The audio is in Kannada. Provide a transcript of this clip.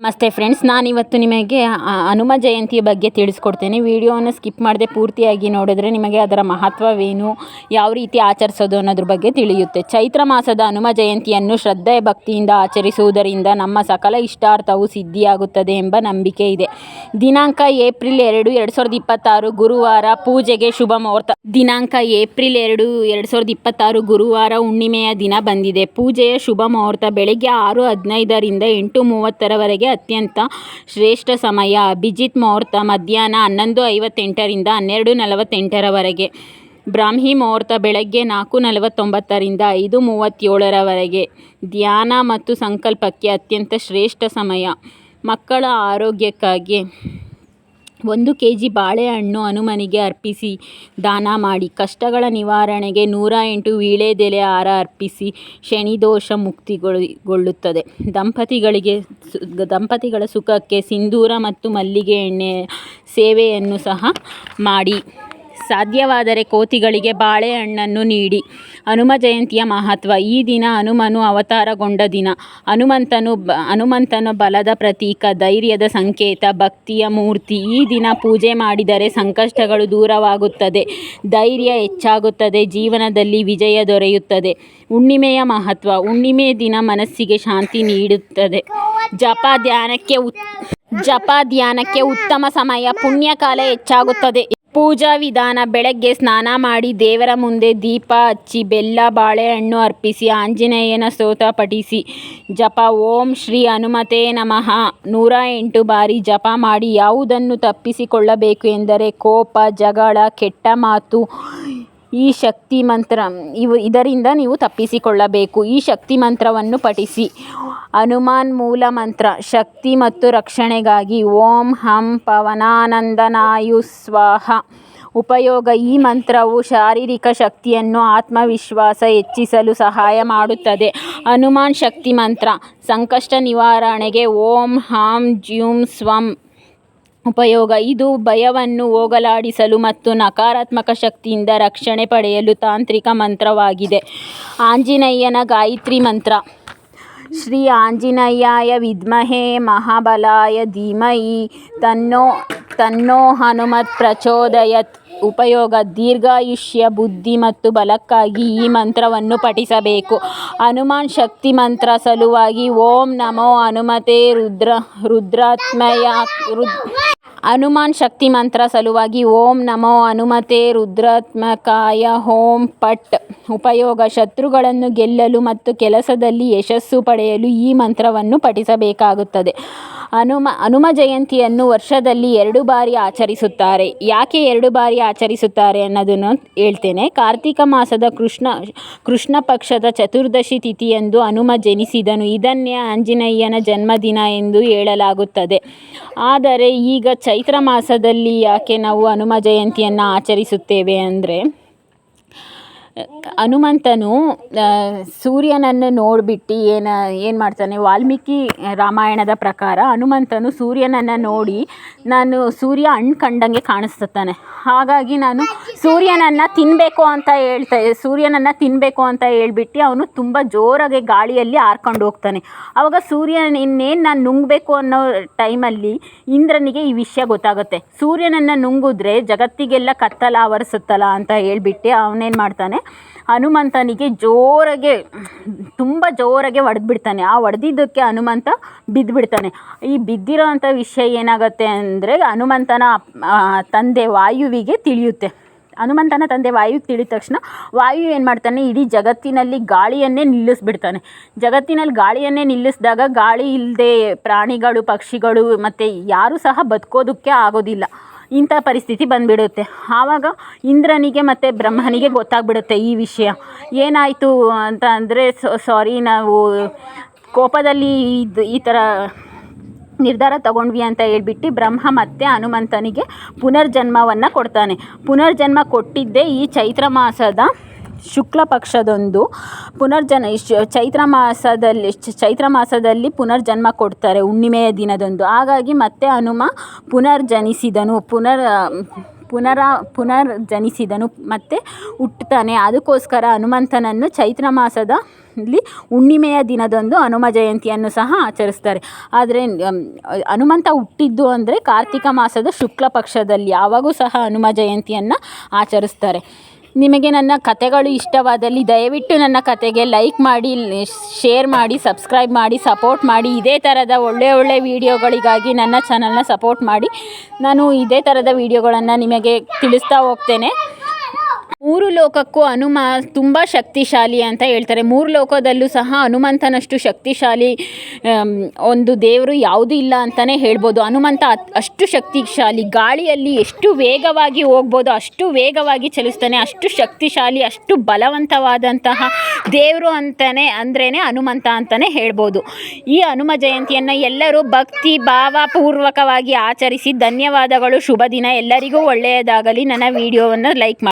ನಮಸ್ತೆ ಫ್ರೆಂಡ್ಸ್, ನಾನಿವತ್ತು ನಿಮಗೆ ಹನುಮ ಜಯಂತಿಯ ಬಗ್ಗೆ ತಿಳಿಸ್ಕೊಡ್ತೇನೆ. ವಿಡಿಯೋವನ್ನು ಸ್ಕಿಪ್ ಮಾಡದೆ ಪೂರ್ತಿಯಾಗಿ ನೋಡಿದ್ರೆ ನಿಮಗೆ ಅದರ ಮಹತ್ವವೇನು, ಯಾವ ರೀತಿ ಆಚರಿಸೋದು ಅನ್ನೋದ್ರ ಬಗ್ಗೆ ತಿಳಿಯುತ್ತೆ. ಚೈತ್ರ ಮಾಸದ ಹನುಮ ಜಯಂತಿಯನ್ನು ಶ್ರದ್ಧೆ ಭಕ್ತಿಯಿಂದ ಆಚರಿಸುವುದರಿಂದ ನಮ್ಮ ಸಕಲ ಇಷ್ಟಾರ್ಥವು ಸಿದ್ಧಿಯಾಗುತ್ತದೆ ಎಂಬ ನಂಬಿಕೆ ಇದೆ. ದಿನಾಂಕ ಏಪ್ರಿಲ್ 2, 2026 ಗುರುವಾರ. ಪೂಜೆಗೆ ಶುಭ ಮುಹೂರ್ತ. ದಿನಾಂಕ ಏಪ್ರಿಲ್ 2, 2026 ಗುರುವಾರ ಹುಣ್ಣಿಮೆಯ ದಿನ ಬಂದಿದೆ. ಪೂಜೆಯ ಶುಭ ಮುಹೂರ್ತ ಬೆಳಗ್ಗೆ 6:15 ರಿಂದ 8:30 ಅತ್ಯಂತ ಶ್ರೇಷ್ಠ ಸಮಯ. ಅಭಿಜಿತ್ ಮುಹೂರ್ತ ಮಧ್ಯಾಹ್ನ 11:58 ರಿಂದ 12:48 ಬ್ರಾಹ್ಮಿ ಮುಹೂರ್ತ ಬೆಳಗ್ಗೆ 4:49 ರಿಂದ 5:37 ಧ್ಯಾನ ಮತ್ತು ಸಂಕಲ್ಪಕ್ಕೆ ಅತ್ಯಂತ ಶ್ರೇಷ್ಠ ಸಮಯ. ಮಕ್ಕಳ ಆರೋಗ್ಯಕ್ಕಾಗಿ 1 kg ಬಾಳೆಹಣ್ಣು ಹನುಮನಿಗೆ ಅರ್ಪಿಸಿ ದಾನ ಮಾಡಿ. ಕಷ್ಟಗಳ ನಿವಾರಣೆಗೆ 108 ವೀಳ್ಯದೆಲೆ ಹಾರ ಅರ್ಪಿಸಿ ಶನಿದೋಷ ಮುಕ್ತಿಗೊಳ್ಳುತ್ತದೆ. ದಂಪತಿಗಳ ಸುಖಕ್ಕೆ ಸಿಂಧೂರ ಮತ್ತು ಮಲ್ಲಿಗೆ ಎಣ್ಣೆಯ ಸೇವೆಯನ್ನು ಸಹ ಮಾಡಿ. ಸಾಧ್ಯವಾದರೆ ಕೋತಿಗಳಿಗೆ ಬಾಳೆಹಣ್ಣನ್ನು ನೀಡಿ. ಹನುಮ ಜಯಂತಿಯ ಮಹತ್ವ. ಈ ದಿನ ಹನುಮನು ಅವತಾರಗೊಂಡ ದಿನ. ಹನುಮಂತನ ಬಲದ ಪ್ರತೀಕ, ಧೈರ್ಯದ ಸಂಕೇತ, ಭಕ್ತಿಯ ಮೂರ್ತಿ. ಈ ದಿನ ಪೂಜೆ ಮಾಡಿದರೆ ಸಂಕಷ್ಟಗಳು ದೂರವಾಗುತ್ತದೆ, ಧೈರ್ಯ ಹೆಚ್ಚಾಗುತ್ತದೆ, ಜೀವನದಲ್ಲಿ ವಿಜಯ ದೊರೆಯುತ್ತದೆ. ಹುಣ್ಣಿಮೆಯ ಮಹತ್ವ. ಹುಣ್ಣಿಮೆ ದಿನ ಮನಸ್ಸಿಗೆ ಶಾಂತಿ ನೀಡುತ್ತದೆ. ಜಪ ಧ್ಯಾನಕ್ಕೆ ಉತ್ತಮ ಸಮಯ. ಪುಣ್ಯಕಾಲ ಹೆಚ್ಚಾಗುತ್ತದೆ. ಪೂಜಾ ವಿಧಾನ. ಬೆಳಗ್ಗೆ ಸ್ನಾನ ಮಾಡಿ ದೇವರ ಮುಂದೆ ದೀಪ ಹಚ್ಚಿ ಬೆಲ್ಲ ಬಾಳೆಹಣ್ಣು ಅರ್ಪಿಸಿ ಆಂಜನೇಯನ ಸ್ತೋತ್ರ ಪಠಿಸಿ ಜಪ. ಓಂ ಶ್ರೀ ಹನುಮತೇ ನಮಃ 108 ಬಾರಿ ಜಪ ಮಾಡಿ. ಯಾವುದನ್ನು ತಪ್ಪಿಸಿಕೊಳ್ಳಬೇಕು ಎಂದರೆ ಕೋಪ, ಜಗಳ, ಕೆಟ್ಟ ಮಾತು. ಈ ಶಕ್ತಿ ಮಂತ್ರ ಇದರಿಂದ ನೀವು ತಪ್ಪಿಸಿಕೊಳ್ಳಬೇಕು. ಈ ಶಕ್ತಿ ಮಂತ್ರವನ್ನು ಪಠಿಸಿ. ಹನುಮಾನ್ ಮೂಲ ಮಂತ್ರ ಶಕ್ತಿ ಮತ್ತು ರಕ್ಷಣೆಗಾಗಿ. ಓಂ ಹಂ ಪವನಾನಂದನಾಯ ಸ್ವಾಹ. ಉಪಯೋಗ. ಈ ಮಂತ್ರವು ಶಾರೀರಿಕ ಶಕ್ತಿಯನ್ನು ಆತ್ಮವಿಶ್ವಾಸ ಹೆಚ್ಚಿಸಲು ಸಹಾಯ ಮಾಡುತ್ತದೆ. ಹನುಮಾನ್ ಶಕ್ತಿ ಮಂತ್ರ ಸಂಕಷ್ಟ ನಿವಾರಣೆಗೆ. ಓಂ ಹಾಂ ಜ್ಯೂಂ ಸ್ವಂ. ಉಪಯೋಗ. ಇದು ಭಯವನ್ನು ಹೋಗಲಾಡಿಸಲು ಮತ್ತು ನಕಾರಾತ್ಮಕ ಶಕ್ತಿಯಿಂದ ರಕ್ಷಣೆ ಪಡೆಯಲು ತಾಂತ್ರಿಕ ಮಂತ್ರವಾಗಿದೆ. ಆಂಜನೇಯನ ಗಾಯತ್ರಿ ಮಂತ್ರ. ಶ್ರೀ ಆಂಜನೇಯಾಯ ವಿದ್ಮಹೇ ಮಹಾಬಲಾಯ ಧೀಮಹಿ ತನ್ನೋ ಹನುಮತ್ ಪ್ರಚೋದಯಾತ್. ಉಪಯೋಗ. ದೀರ್ಘಾಯುಷ್ಯ, ಬುದ್ಧಿ ಮತ್ತು ಬಲಕ್ಕಾಗಿ ಈ ಮಂತ್ರವನ್ನು ಪಠಿಸಬೇಕು. ಹನುಮಾನ್ ಶಕ್ತಿ ಮಂತ್ರ ಸಲುವಾಗಿ. ಓಂ ನಮೋ ಹನುಮತೆ ರುದ್ರಾತ್ಮಯ. ಹನುಮಾನ್ ಶಕ್ತಿ ಮಂತ್ರ ಸಲುವಾಗಿ. ಓಂ ನಮೋ ಹನುಮತೆ ರುದ್ರಾತ್ಮಕಾಯ ಓಂ ಪಟ್. ಉಪಯೋಗ. ಶತ್ರುಗಳನ್ನು ಗೆಲ್ಲಲು ಮತ್ತು ಕೆಲಸದಲ್ಲಿ ಯಶಸ್ಸು ಪಡೆಯಲು ಈ ಮಂತ್ರವನ್ನು ಪಠಿಸಬೇಕಾಗುತ್ತದೆ. ಹನುಮ ಜಯಂತಿಯನ್ನು ವರ್ಷದಲ್ಲಿ 2 ಬಾರಿ ಆಚರಿಸುತ್ತಾರೆ. ಯಾಕೆ 2 ಬಾರಿ ಆಚರಿಸುತ್ತಾರೆ ಅನ್ನೋದನ್ನು ಹೇಳ್ತೇನೆ. ಕಾರ್ತಿಕ ಮಾಸದ ಕೃಷ್ಣ ಪಕ್ಷದ ಚತುರ್ದಶಿ ತಿಥಿಯಂದು ಹನುಮ ಜನಿಸಿದನು. ಇದನ್ನೇ ಆಂಜನೇಯನ ಜನ್ಮದಿನ ಎಂದು ಹೇಳಲಾಗುತ್ತದೆ. ಆದರೆ ಈಗ ಚೈತ್ರ ಮಾಸದಲ್ಲಿ ಯಾಕೆ ನಾವು ಹನುಮ ಜಯಂತಿಯನ್ನು ಆಚರಿಸುತ್ತೇವೆ ಅಂದರೆ, ಹನುಮಂತನು ಸೂರ್ಯನನ್ನು ನೋಡಿಬಿಟ್ಟು ಏನು ಮಾಡ್ತಾನೆ, ವಾಲ್ಮೀಕಿ ರಾಮಾಯಣದ ಪ್ರಕಾರ ಹನುಮಂತನು ಸೂರ್ಯನನ್ನು ನೋಡಿ, ನಾನು ಸೂರ್ಯ ಹಣ್ಣು ಕಂಡಂಗೆ ಕಾಣಿಸ್ತಾನೆ, ಹಾಗಾಗಿ ನಾನು ಸೂರ್ಯನನ್ನು ತಿನ್ನಬೇಕು ಅಂತ ಹೇಳ್ಬಿಟ್ಟು ಅವನು ತುಂಬ ಜೋರಾಗಿ ಗಾಳಿಯಲ್ಲಿ ಹಾರ್ಕೊಂಡು ಹೋಗ್ತಾನೆ. ಆವಾಗ ಸೂರ್ಯನೇನು ನಾನು ನುಂಗಬೇಕು ಅನ್ನೋ ಟೈಮಲ್ಲಿ ಇಂದ್ರನಿಗೆ ಈ ವಿಷಯ ಗೊತ್ತಾಗುತ್ತೆ. ಸೂರ್ಯನನ್ನು ನುಂಗಿದ್ರೆ ಜಗತ್ತಿಗೆಲ್ಲ ಕತ್ತಲ ಆವರಿಸುತ್ತಲ್ಲ ಅಂತ ಹೇಳ್ಬಿಟ್ಟು ಅವನೇನು ಮಾಡ್ತಾನೆ, ಹನುಮಂತನಿಗೆ ತುಂಬ ಜೋರಾಗೆ ಹೊಡೆದ್ಬಿಡ್ತಾನೆ. ಆ ಹೊಡೆದಿದ್ದಕ್ಕೆ ಹನುಮಂತ ಬಿದ್ದುಬಿಡ್ತಾನೆ. ಈ ಬಿದ್ದಿರೋ ಅಂಥ ವಿಷಯ ಏನಾಗುತ್ತೆ ಅಂದರೆ, ಹನುಮಂತನ ತಂದೆ ವಾಯುವಿಗೆ ತಿಳಿಯುತ್ತೆ. ಹನುಮಂತನ ತಂದೆ ವಾಯುವಿಗೆ ತಿಳಿದ ತಕ್ಷಣ ವಾಯು ಏನು ಮಾಡ್ತಾನೆ, ಇಡೀ ಜಗತ್ತಿನಲ್ಲಿ ಗಾಳಿಯನ್ನೇ ನಿಲ್ಲಿಸ್ಬಿಡ್ತಾನೆ. ಜಗತ್ತಿನಲ್ಲಿ ಗಾಳಿಯನ್ನೇ ನಿಲ್ಲಿಸಿದಾಗ ಗಾಳಿ ಇಲ್ಲದೆ ಪ್ರಾಣಿಗಳು, ಪಕ್ಷಿಗಳು ಮತ್ತು ಯಾರೂ ಸಹ ಬದುಕೋದಕ್ಕೆ ಆಗೋದಿಲ್ಲ. ಇಂಥ ಪರಿಸ್ಥಿತಿ ಬಂದುಬಿಡುತ್ತೆ. ಆವಾಗ ಇಂದ್ರನಿಗೆ ಮತ್ತು ಬ್ರಹ್ಮನಿಗೆ ಗೊತ್ತಾಗ್ಬಿಡುತ್ತೆ ಈ ವಿಷಯ. ಏನಾಯಿತು ಅಂತ ಅಂದರೆ, ಸಾರಿ ನಾವು ಕೋಪದಲ್ಲಿ ಈ ಥರ ನಿರ್ಧಾರ ತಗೊಂಡ್ವಿ ಅಂತ ಹೇಳ್ಬಿಟ್ಟು ಬ್ರಹ್ಮ ಮತ್ತು ಹನುಮಂತನಿಗೆ ಪುನರ್ಜನ್ಮವನ್ನು ಕೊಡ್ತಾನೆ. ಪುನರ್ಜನ್ಮ ಕೊಟ್ಟಿದ್ದೇ ಈ ಚೈತ್ರ ಮಾಸದ ಶುಕ್ಲ ಪಕ್ಷದೊಂದು ಚೈತ್ರ ಮಾಸದಲ್ಲಿ ಪುನರ್ಜನ್ಮ ಕೊಡ್ತಾರೆ, ಹುಣ್ಣಿಮೆಯ ದಿನದಂದು. ಹಾಗಾಗಿ ಮತ್ತೆ ಹನುಮ ಪುನರ್ಜನಿಸಿದನು. ಪುನರ್ಜನಿಸಿದನು ಮತ್ತು ಹುಟ್ಟುತ್ತಾನೆ. ಅದಕ್ಕೋಸ್ಕರ ಹನುಮಂತನನ್ನು ಚೈತ್ರ ಮಾಸದಲ್ಲಿ ಹುಣ್ಣಿಮೆಯ ದಿನದಂದು ಹನುಮ ಜಯಂತಿಯನ್ನು ಸಹ ಆಚರಿಸ್ತಾರೆ. ಆದರೆ ಹನುಮಂತ ಹುಟ್ಟಿದ್ದು ಅಂದರೆ ಕಾರ್ತಿಕ ಮಾಸದ ಶುಕ್ಲ ಪಕ್ಷದಲ್ಲಿ, ಆವಾಗೂ ಸಹ ಹನುಮ ಜಯಂತಿಯನ್ನು ಆಚರಿಸ್ತಾರೆ. ನಿಮಗೆ ನನ್ನ ಕಥೆಗಳು ಇಷ್ಟವಾದಲ್ಲಿ ದಯವಿಟ್ಟು ನನ್ನ ಕಥೆಗೆ ಲೈಕ್ ಮಾಡಿ, ಶೇರ್ ಮಾಡಿ, ಸಬ್ಸ್ಕ್ರೈಬ್ ಮಾಡಿ, ಸಪೋರ್ಟ್ ಮಾಡಿ. ಇದೇ ಥರದ ಒಳ್ಳೆಯ ವಿಡಿಯೋಗಳಿಗಾಗಿ ನನ್ನ ಚಾನಲ್ನ ಸಪೋರ್ಟ್ ಮಾಡಿ. ನಾನು ಇದೇ ಥರದ ವಿಡಿಯೋಗಳನ್ನು ನಿಮಗೆ ತಿಳಿಸ್ತಾ ಹೋಗ್ತೇನೆ. 3 ಲೋಕಕ್ಕೂ ಹನುಮ ತುಂಬ ಶಕ್ತಿಶಾಲಿ ಅಂತ ಹೇಳ್ತಾರೆ. 3 ಲೋಕದಲ್ಲೂ ಸಹ ಹನುಮಂತನಷ್ಟು ಶಕ್ತಿಶಾಲಿ ಒಂದು ದೇವರು ಯಾವುದೂ ಇಲ್ಲ ಅಂತಲೇ ಹೇಳ್ಬೋದು. ಹನುಮಂತ ಅಷ್ಟು ಶಕ್ತಿಶಾಲಿ. ಗಾಳಿಯಲ್ಲಿ ಎಷ್ಟು ವೇಗವಾಗಿ ಹೋಗ್ಬೋದು ಅಷ್ಟು ವೇಗವಾಗಿ ಚಲಿಸ್ತಾನೆ. ಅಷ್ಟು ಶಕ್ತಿಶಾಲಿ, ಅಷ್ಟು ಬಲವಂತವಾದಂತಹ ದೇವರು ಅಂದ್ರೇ ಹನುಮಂತ ಅಂತಲೇ ಹೇಳ್ಬೋದು. ಈ ಹನುಮ ಜಯಂತಿಯನ್ನು ಎಲ್ಲರೂ ಭಕ್ತಿ ಭಾವಪೂರ್ವಕವಾಗಿ ಆಚರಿಸಿ. ಧನ್ಯವಾದಗಳು. ಶುಭ ದಿನ. ಎಲ್ಲರಿಗೂ ಒಳ್ಳೆಯದಾಗಲಿ. ನನ್ನ ವಿಡಿಯೋವನ್ನು ಲೈಕ್ ಮಾಡಿ.